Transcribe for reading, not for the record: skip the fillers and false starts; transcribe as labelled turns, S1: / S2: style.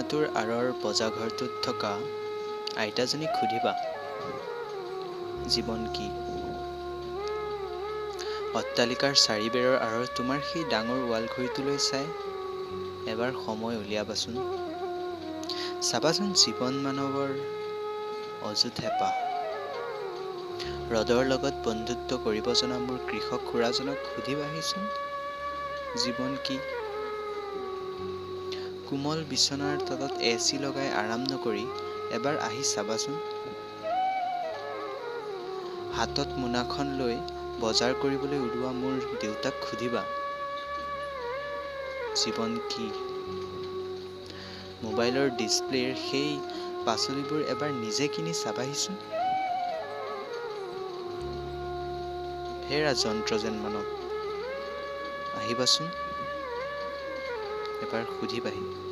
S1: কোঠাটোৰ আঁৰৰ বজাঘৰটোত থকা আইতাজনীক সুধিবা, জীৱন কি? অট্টালিকাৰ চাৰিবেৰৰ আঁৰত তোমাৰ সেই ডাঙৰ ৱালঘড়ীটোলৈ চাই এবাৰ সময় উলিয়াবাচোন। চাবাচোন জীৱন মানৱৰ অযুত হেঁপাহ। ৰদৰ লগত বন্ধুত্ব কৰিব জনা মোৰ কৃষক খুৰাজনক সুধিবাহিচোন, জীৱন কি? কোমল বিচনাৰ তলত AC লগাই আৰাম নকৰি এবাৰ আহি চাবাচোন। হাতত মোনাখন লৈ বজাৰ কৰিবলৈ ওলোৱা মোৰ দেউতাক সুধিবা, জীৱন কি? মোবাইলৰ ডিছপ্লেৰ সেই পাচলিবোৰ এবাৰ নিজে কিনি চাবাহিচোন। হেৰা যন্ত্ৰ যেন মানৱ, আহিবাচোন এবাৰ সুধিবাহি।